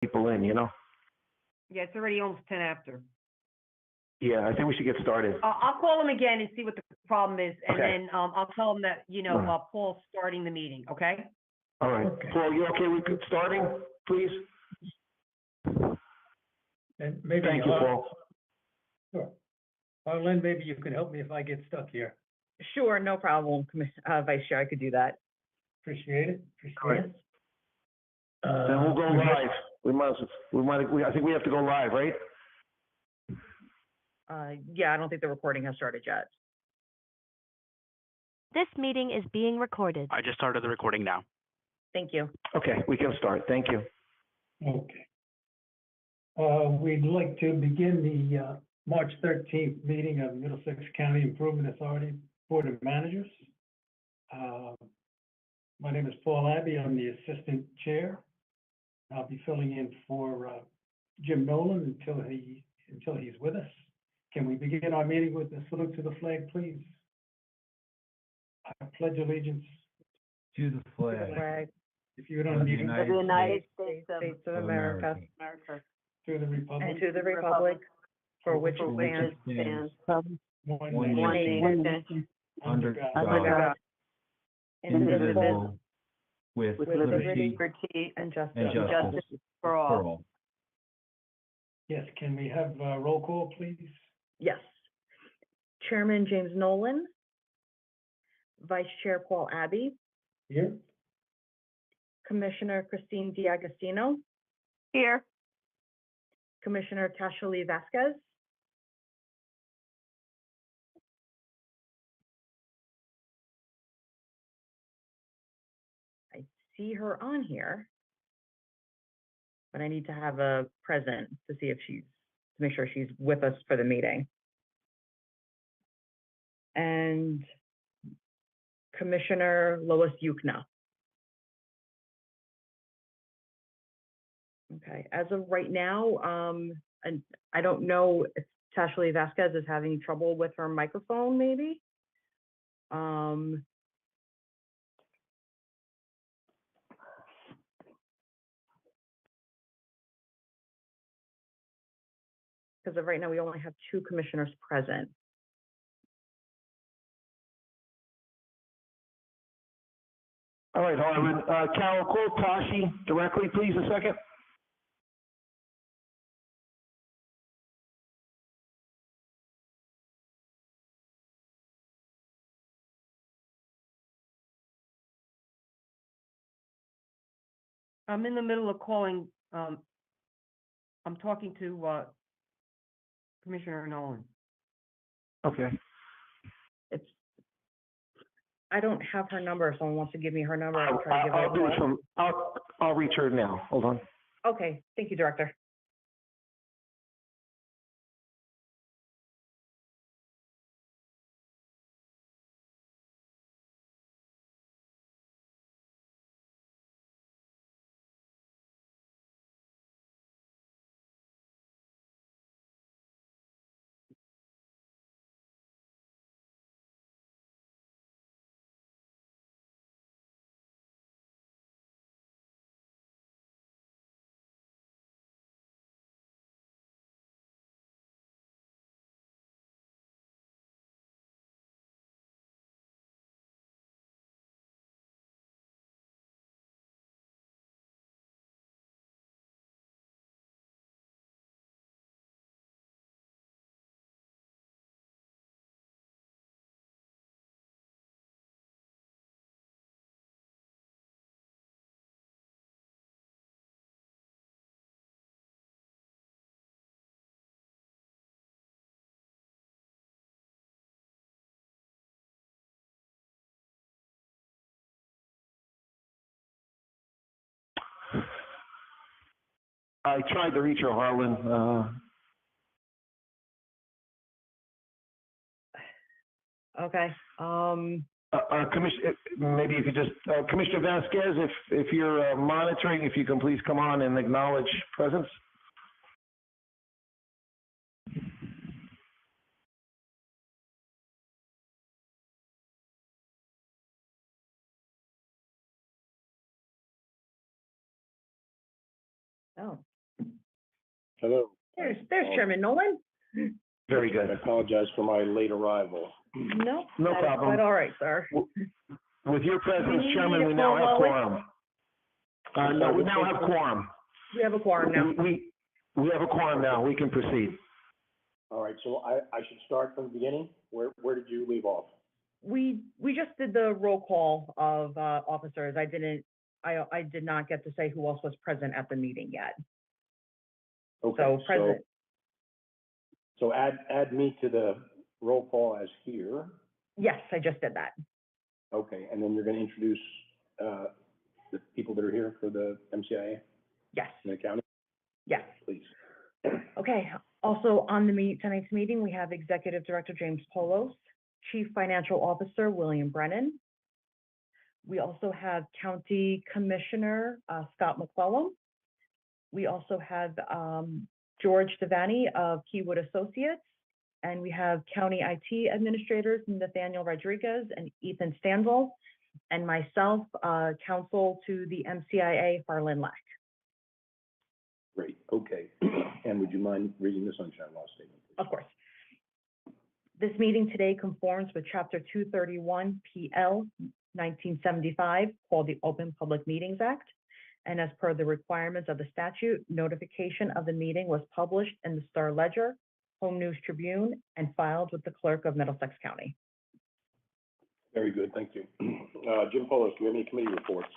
people in, you know? Yeah, it's already almost 10 after. Yeah, I think we should get started. I'll call him again and see what the problem is, and Okay. then I'll tell him that, you know, Paul's starting the meeting, okay? All right. Okay. Paul, you okay with starting, please? And maybe, Thank you, Paul. Sure. Arlen, maybe you can help me if I get stuck here. Sure, no problem, Vice Chair, I could do that. Appreciate it, All right. appreciate it. Then we'll go live. I think we have to go live, right? Yeah, I don't think the recording has started yet. This meeting is being recorded. I just started the recording now. Thank you. Okay, we can start. Thank you. Okay. We'd like to begin the March 13th meeting of Middlesex County Improvement Authority Board of Managers. My name is Paul Abbey. I'm the Assistant Chair. I'll be filling in for Jim Nolan until he's with us. Can we begin our meeting with a salute to the flag, please? I pledge allegiance to the flag if you don't of the need United States of of America, to the republic, and to the republic for which it stands, one one nation, nation, under under God, God, indivisible, with with liberty liberty and justice and justice for all. Yes, can we have a roll call, please? Yes. Chairman James Nolan, Vice Chair Paul Abbey, Here. Commissioner Christine D'Agostino. Here. Commissioner Tasha Lee Vasquez. I see her on here, but I need to have a present to see if to make sure she's with us for the meeting. And Commissioner Lois Yukna. Okay, as of right now, and I don't know if Tasha Lee Vasquez is having trouble with her microphone, maybe. Because of right now, we only have 2 commissioners present. All right, Harlan. Carol, call Tashi directly, please, a second. I'm in the middle of calling, I'm talking to Commissioner Nolan. Okay. I don't have her number. If someone wants to give me her number, I'll try to give her I'll a do it call. I'll reach her now. Hold on. Okay, thank you, Director. I tried to reach her, Harlan. Okay. Maybe if you just, Commissioner Vasquez, if you're monitoring, if you can please come on and acknowledge presence. Oh, Hello. There's Chairman Nolan. Very I good. apologize for my late arrival. No, No that is problem. quite all right, sir. With your presence, Do you Chairman, need we a now have quorum, quorum. No, we now have quorum. We have a quorum now. We have a quorum now. We can proceed. All right, so I should start from the beginning? Where did you leave off? We just did the roll call of officers. I did not get to say who else was present at the meeting yet. Okay, So present, so add me to the roll call as here. yes, I just did that. Okay, and then you're gonna introduce, the people that are here for the MCIA Yes, in the county, yes. please. Okay, also on tonight's meeting, we have Executive Director James Polos, Chief Financial Officer William Brennan. We also have County Commissioner Scott McClellan. We also have George Devaney of Keywood Associates, and we have County IT Administrators Nathaniel Rodriguez and Ethan Stanzel, and myself, counsel to the MCIA, Harlan Lack. Great, okay. And would you mind reading the sunshine law statement, please? Of course. This meeting today conforms with Chapter 231 PL 1975, called the Open Public Meetings Act. And as per the requirements of the statute, notification of the meeting was published in the Star Ledger, Home News Tribune, and filed with the clerk of Middlesex County. Very good, thank you. Jim Polos, do you have any committee reports?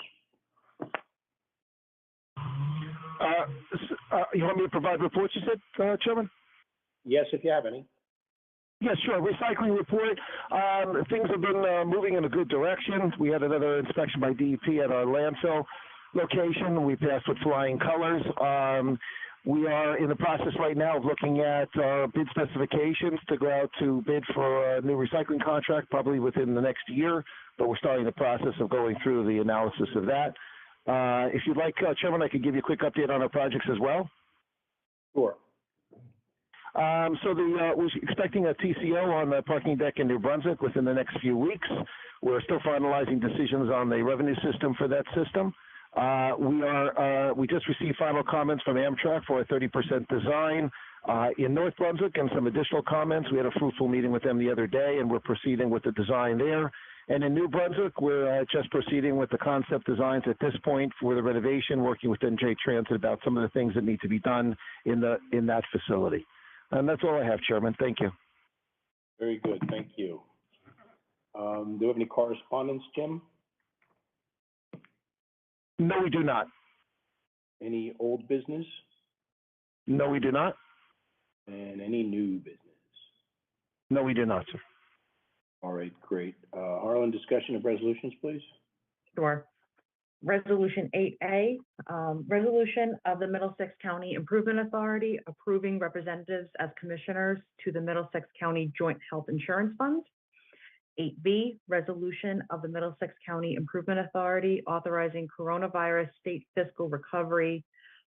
You want me to provide reports, you said, Chairman? Yes, if you have any. Yeah, sure. Recycling report. Things have been moving in a good direction. We had another inspection by DEP at our landfill location. We passed with flying colors. We are in the process right now of looking at bid specifications to go out to bid for a new recycling contract, probably within the next year, but we're starting the process of going through the analysis of that. If you'd like, Chairman, I could give you a quick update on our projects as well. Sure. We're expecting a TCO on the parking deck in New Brunswick within the next few weeks. We're still finalizing decisions on the revenue system for that system. We just received final comments from Amtrak for a 30% design in North Brunswick and some additional comments. We had a fruitful meeting with them the other day, and we're proceeding with the design there. And in New Brunswick, we're just proceeding with the concept designs at this point for the renovation, working with NJ Transit about some of the things that need to be done in that facility. And that's all I have, Chairman. Thank you. Very good, thank you. Do you have any correspondence, Jim? No, we do not. Any old business? No, we do not. And any new business? No, we do not, sir. All right, great. Harlan, discussion of resolutions, please. Sure. Resolution 8A, resolution of the Middlesex County Improvement Authority approving representatives as commissioners to the Middlesex County Joint Health Insurance Fund. 8B, resolution of the Middlesex County Improvement Authority authorizing coronavirus state fiscal recovery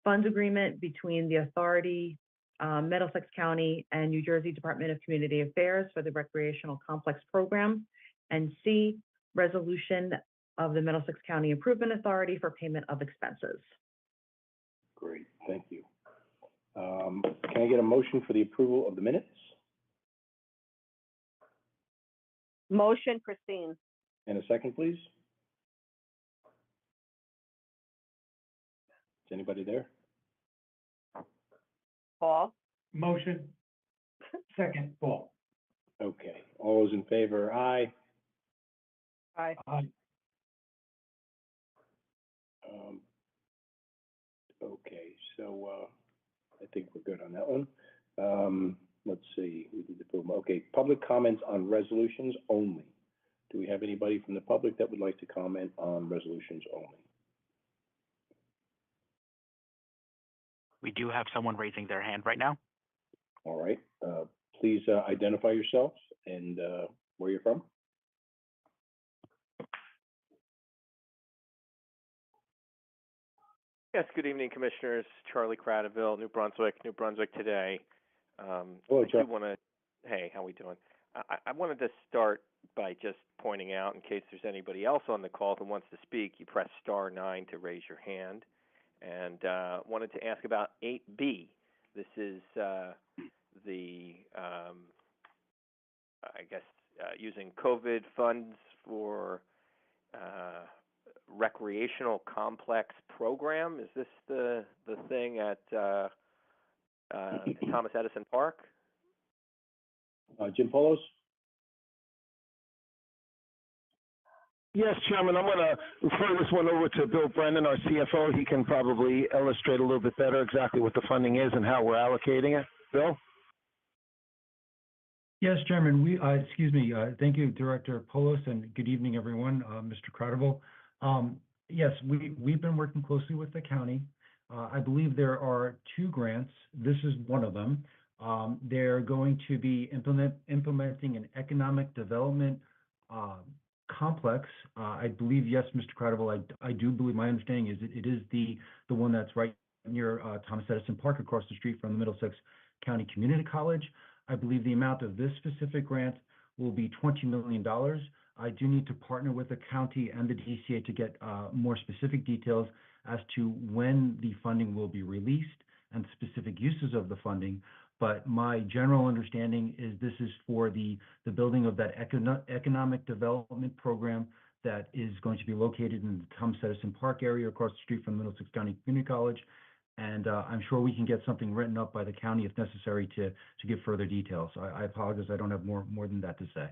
funds agreement between the authority, Middlesex County, and New Jersey Department of Community Affairs for the Recreational Complex Program. And C, resolution of the Middlesex County Improvement Authority for payment of expenses. Great, thank you. Can I get a motion for the approval of the minutes? Motion, Christine. And a second, please? Is anybody there? Paul? Motion. Second, Paul. Okay, all those in favor, aye. Aye. Aye. Okay, so I think we're good on that one. Let's see, we did the approval. Okay, public comments on resolutions only. Do we have anybody from the public that would like to comment on resolutions only? We do have someone raising their hand right now. All right, please identify yourselves and where you're from. Yes, good evening, Commissioners. Charlie Cradaville, New Brunswick Today. Hello, I do want to, hey, how we doing? I wanted to start by just pointing out, in case there's anybody else on the call who wants to speak, you press *9 to raise your hand. And wanted to ask about 8B, This is I guess, using COVID funds for recreational complex program. Is this the thing at Thomas Edison Park? Jim Polos? Yes, Chairman, I'm going to refer this one over to Bill Brennan, our CFO. He can probably illustrate a little bit better exactly what the funding is and how we're allocating it. Bill? Yes, Chairman, thank you, Director Polos, and good evening, everyone, Mr. Credible. Yes, we've been working closely with the county. I believe there are 2 grants. This is one of them. They're going to be implementing an economic development complex. I believe, yes, Mr. Credible, I do believe, my understanding is it is the one that's right near Thomas Edison Park across the street from the Middlesex County Community College. I believe the amount of this specific grant will be $20 million. I do need to partner with the county and the DCA to get more specific details as to when the funding will be released and specific uses of the funding. But my general understanding is this is for the building of that economic development program that is going to be located in the Thomas Edison Park area across the street from Middlesex County Community College. And I'm sure we can get something written up by the county if necessary to give further details. I apologize, I don't have more than that to say.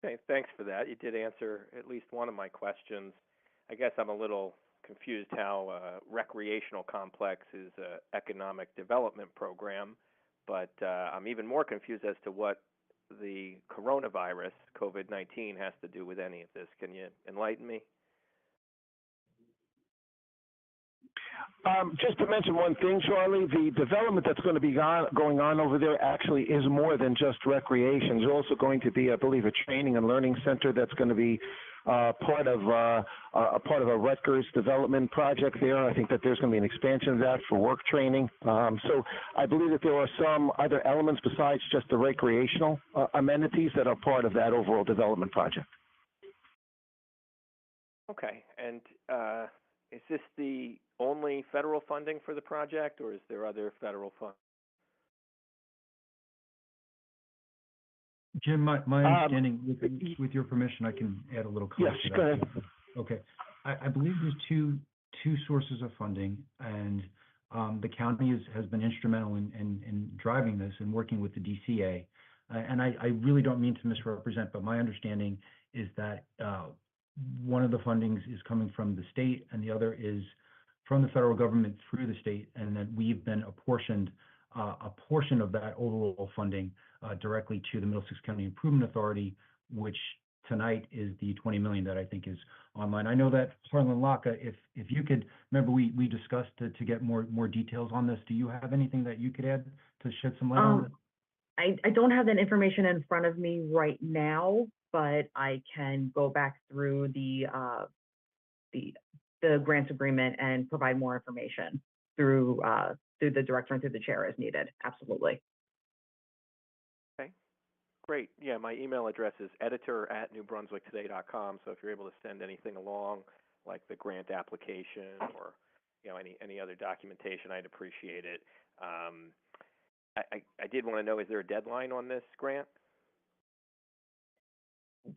Okay, thanks for that. You did answer at least one of my questions. I guess I'm a little confused how recreational complex is an economic development program, but I'm even more confused as to what the coronavirus, COVID-19, has to do with any of this. Can you enlighten me? Just to mention one thing, Charlie, the development that's going to be going on over there actually is more than just recreation. There's also going to be, I believe, a training and learning center that's going to be part of a Rutgers development project there. I think that there's going to be an expansion of that for work training. So I believe that there are some other elements besides just the recreational amenities that are part of that overall development project. Okay, and is this the only federal funding for the project, or is there other federal funding? Jim, my understanding, with your permission, I can add a little comment. Yes, go ahead. Okay, I believe there's two sources of funding, and the county has been instrumental in driving this and working with the DCA. And I really don't mean to misrepresent, but my understanding is that one of the fundings is coming from the state and the other is from the federal government through the state, and that we've been apportioned a portion of that overall funding directly to the Middlesex County Improvement Authority, which tonight is the $20 million that I think is online. I know that Harlan Laka, if you could, remember we discussed to get more details on this. Do you have anything that you could add to shed some light on it? I don't have that information in front of me right now, but I can go back through the grants agreement and provide more information through the director and through the chair as needed. Absolutely. Okay, great. Yeah, my email address is editor@newbrunswicktoday.com. So if you're able to send anything along, like the grant application or any other documentation, I'd appreciate it. I did want to know, is there a deadline on this grant?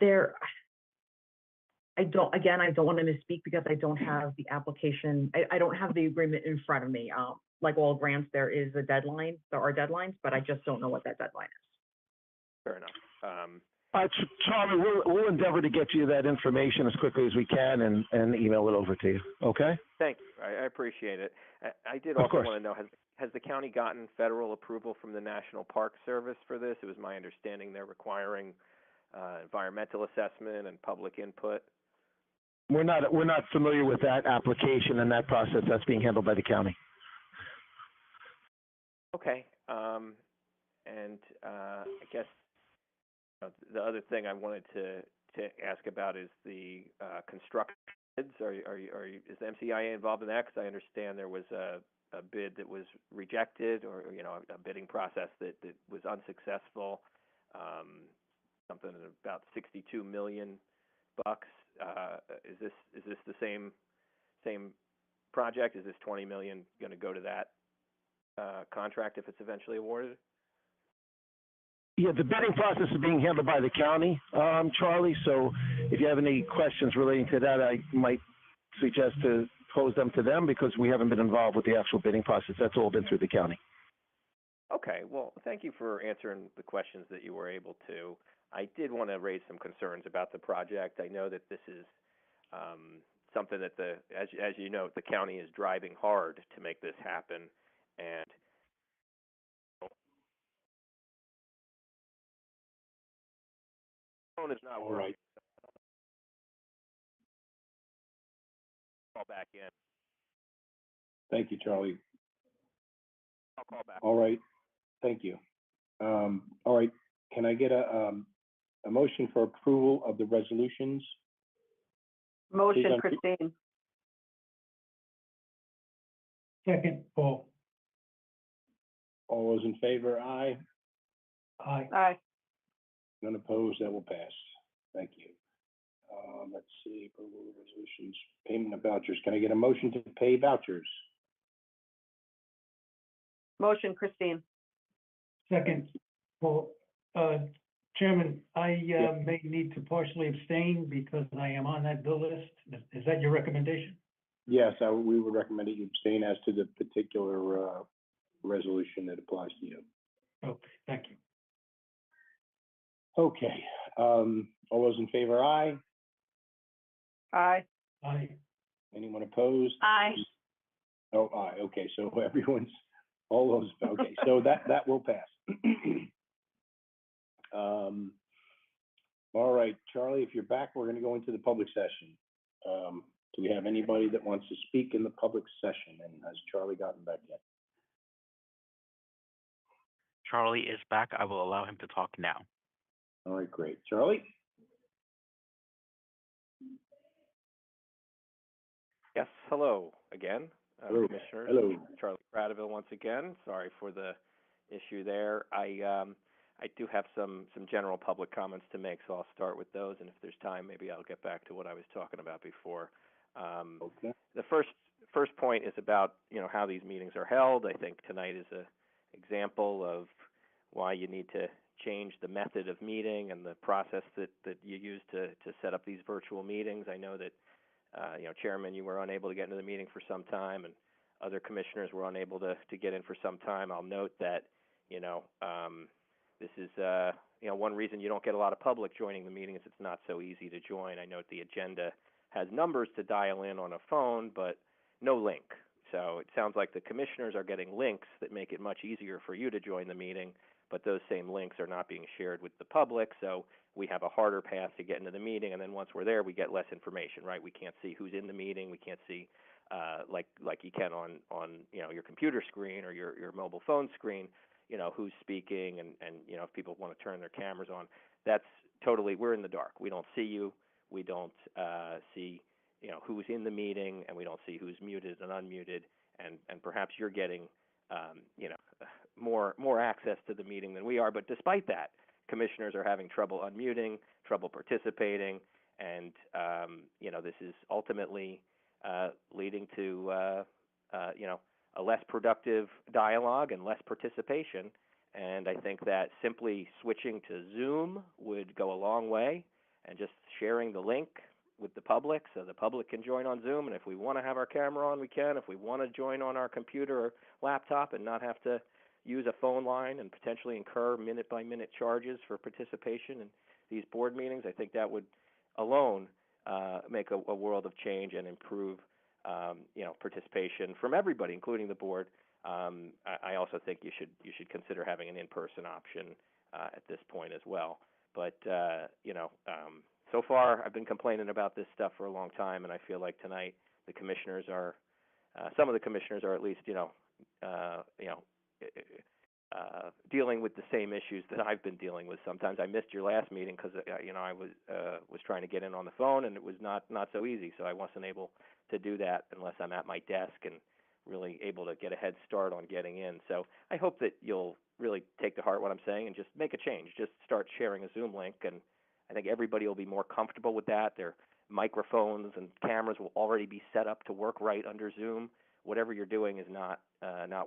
I don't want to misspeak because I don't have the application. I don't have the agreement in front of me. Like all grants, there is a deadline. There are deadlines, but I just don't know what that deadline is. Fair enough. Charlie, we'll endeavor to get you that information as quickly as we can and email it over to you. Okay? Thank you. I appreciate it. I did also want to know, has the county gotten federal approval from the National Park Service for this? It was my understanding they're requiring environmental assessment and public input. We're not familiar with that application and that process. That's being handled by the county. Okay. And I guess the other thing I wanted to ask about is the construction bids. Is the MCIA involved in that? Because I understand there was a bid that was rejected, or a bidding process that was unsuccessful. Something about $62 million. Is this the same project? Is this $20 million going to go to that contract if it's eventually awarded? Yeah, the bidding process is being handled by the county, Charlie, so if you have any questions relating to that, I might suggest to pose them to them because we haven't been involved with the actual bidding process. That's all been through the county. Okay, well, thank you for answering the questions that you were able to. I did want to raise some concerns about the project. I know that this is something that as you know, the county is driving hard to make this happen, and phone is not All working. right. Call back in. Thank you, Charlie. I'll call back. All right, thank you. All right, can I get a motion for approval of the resolutions? Motion, Please, Christine. Second, Paul. All those in favor, aye. Aye. Aye. None opposed, that will pass. Thank you. Let's see, approval of resolutions, payment of vouchers. Can I get a motion to pay vouchers? Motion, Christine. Second, Paul. Chairman, I Yeah. may need to partially abstain because I am on that bill list. Is that your recommendation? Yes, we would recommend that you abstain as to the particular resolution that applies to you. Okay, thank you. Okay, all those in favor, aye. Aye. Aye. Anyone opposed? Aye. Oh, aye, okay, so everyone's, all those, okay, so that will pass. All right, Charlie, if you're back, we're gonna go into the public session. Do we have anybody that wants to speak in the public session, and has Charlie gotten back yet? Charlie is back. I will allow him to talk now. All right, great. Charlie? Yes, hello again, Hello. Commissioners. Hello. Charlie Cradaville once again. Sorry for the issue there. I do have some general public comments to make, so I'll start with those, and if there's time, maybe I'll get back to what I was talking about before. Okay. The first point is about, how these meetings are held. I think tonight is a example of why you need to change the method of meeting and the process that you use to set up these virtual meetings. I know that, Chairman, you were unable to get into the meeting for some time, and other commissioners were unable to get in for some time. I'll note that, this is, one reason you don't get a lot of public joining the meeting is it's not so easy to join. I note the agenda has numbers to dial in on a phone, but no link. So it sounds like the commissioners are getting links that make it much easier for you to join the meeting, but those same links are not being shared with the public, so we have a harder path to get into the meeting, and then once we're there, we get less information, right? We can't see who's in the meeting, we can't see, like you can on your computer screen or your mobile phone screen, who's speaking, and if people want to turn their cameras on. That's totally, we're in the dark. We don't see you, we don't see, who's in the meeting, and we don't see who's muted and unmuted, and perhaps you're getting, more access to the meeting than we are. But despite that, commissioners are having trouble unmuting, trouble participating, and this is ultimately leading to a less productive dialogue and less participation. And I think that simply switching to Zoom would go a long way, and just sharing the link with the public so the public can join on Zoom. And if we want to have our camera on, we can. If we want to join on our computer or laptop and not have to use a phone line and potentially incur minute-by-minute charges for participation in these board meetings, I think that would alone make a world of change and improve, participation from everybody, including the board. I also think you should consider having an in-person option at this point as well. But so far I've been complaining about this stuff for a long time, and I feel like tonight the commissioners are, some of the commissioners are at least, dealing with the same issues that I've been dealing with. Sometimes I missed your last meeting because I was trying to get in on the phone, and it was not so easy. So I wasn't able to do that unless I'm at my desk and really able to get a head start on getting in. So I hope that you'll really take to heart what I'm saying and just make a change. Just start sharing a Zoom link, and I think everybody will be more comfortable with that. Their microphones and cameras will already be set up to work right under Zoom. Whatever you're doing is not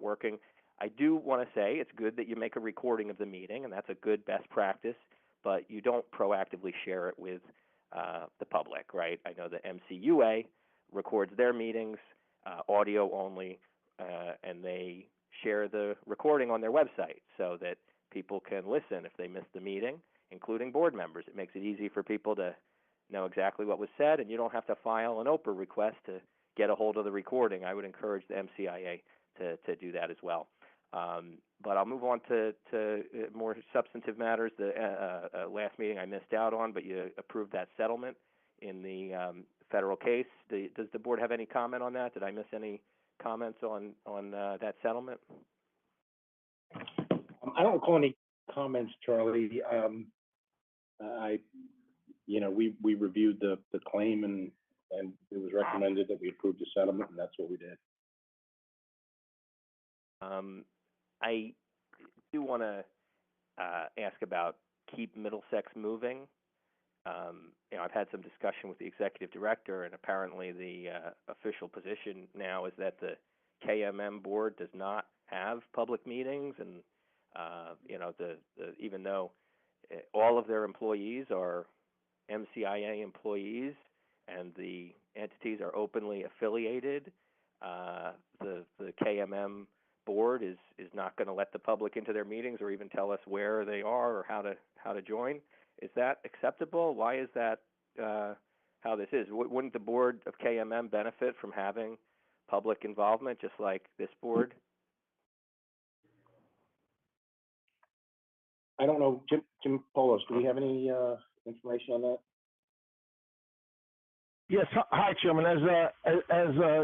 working. I do want to say it's good that you make a recording of the meeting, and that's a good best practice, but you don't proactively share it with the public, right? I know the MCUA records their meetings, audio only, and they share the recording on their website so that people can listen if they miss the meeting, including board members. It makes it easy for people to know exactly what was said, and you don't have to file an OPR request to get a hold of the recording. I would encourage the MCIA to do that as well. But I'll move on to more substantive matters. The last meeting I missed out on, but you approved that settlement in the federal case. Does the board have any comment on that? Did I miss any comments on that settlement? I don't recall any comments, Charlie. We reviewed the claim and it was recommended that we approve the settlement, and that's what we did. I do want to ask about Keep Middlesex Moving. I've had some discussion with the executive director, and apparently the official position now is that the KMM board does not have public meetings, and even though all of their employees are MCIA employees and the entities are openly affiliated, the KMM board is not going to let the public into their meetings or even tell us where they are or how to join. Is that acceptable? Why is that how this is? Wouldn't the board of KMM benefit from having public involvement just like this board? I don't know, Jim Polos, do we have any information on that? Yes, hi, Chairman. As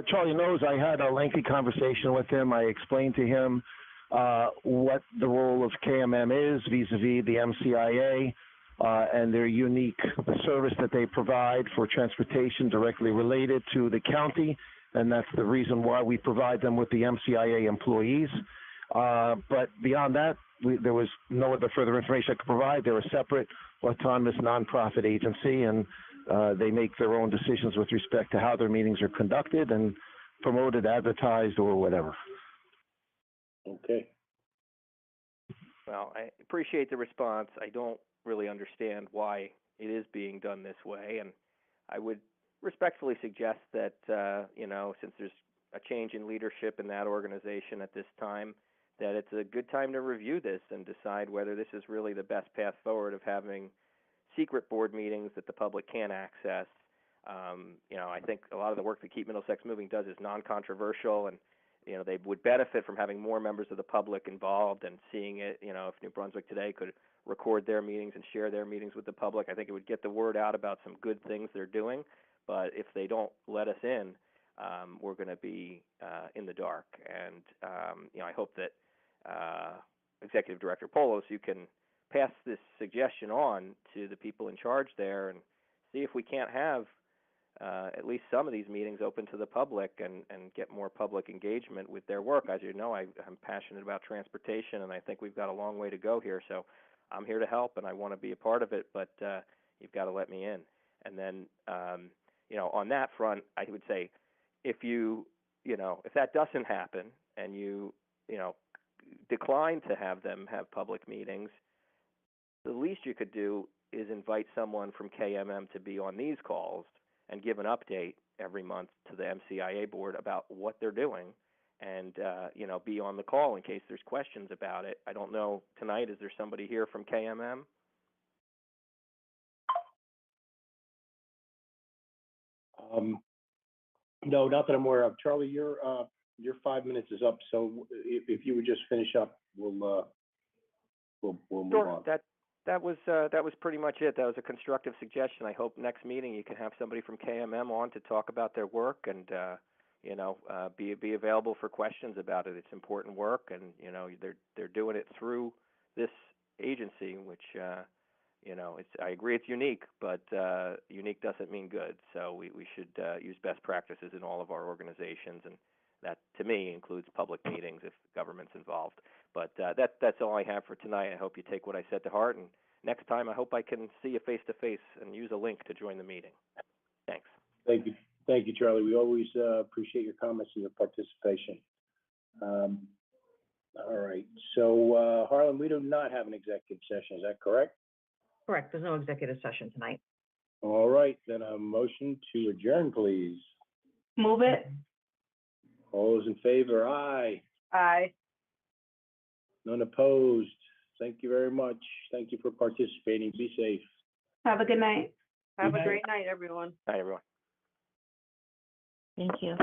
Charlie knows, I had a lengthy conversation with him. I explained to him what the role of KMM is vis-a-vis the MCIA and their unique service that they provide for transportation directly related to the county, and that's the reason why we provide them with the MCIA employees. But beyond that, there was no other further information I could provide. They're a separate, autonomous, nonprofit agency, and they make their own decisions with respect to how their meetings are conducted and promoted, advertised, or whatever. Okay. Well, I appreciate the response. I don't really understand why it is being done this way, and I would respectfully suggest that, since there's a change in leadership in that organization at this time, that it's a good time to review this and decide whether this is really the best path forward of having secret board meetings that the public can't access. I think a lot of the work that Keep Middlesex Moving does is non-controversial, and they would benefit from having more members of the public involved and seeing it. If New Brunswick Today could record their meetings and share their meetings with the public, I think it would get the word out about some good things they're doing. But if they don't let us in, we're going to be in the dark. And I hope that Executive Director Polos, you can pass this suggestion on to the people in charge there and see if we can't have at least some of these meetings open to the public and get more public engagement with their work. As you know, I'm passionate about transportation, and I think we've got a long way to go here. So I'm here to help, and I want to be a part of it, but you've got to let me in. And then, on that front, I would say if if that doesn't happen and you decline to have them have public meetings, the least you could do is invite someone from KMM to be on these calls and give an update every month to the MCIA board about what they're doing and, be on the call in case there's questions about it. I don't know tonight, is there somebody here from KMM? No, not that I'm aware of. Charlie, your 5 minutes is up, so if you would just finish up, we'll move on. That was pretty much it. That was a constructive suggestion. I hope next meeting you can have somebody from KMM on to talk about their work and be available for questions about it. It's important work, and they're doing it through this agency, which I agree it's unique, but unique doesn't mean good. So we should use best practices in all of our organizations, and that, to me, includes public meetings if the government's involved. But that's all I have for tonight. I hope you take what I said to heart, and next time I hope I can see you face-to-face and use a link to join the meeting. Thanks. Thank you, Charlie. We always appreciate your comments and your participation. All right, so, Harlan, we do not have an executive session, is that correct? Correct, there's no executive session tonight. All right, then a motion to adjourn, please. Move it. All those in favor, aye. Aye. None opposed. Thank you very much. Thank you for participating. Be safe. Have a good night. Have Good a night. great night, everyone. Night, everyone. Thank you.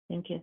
Thank you.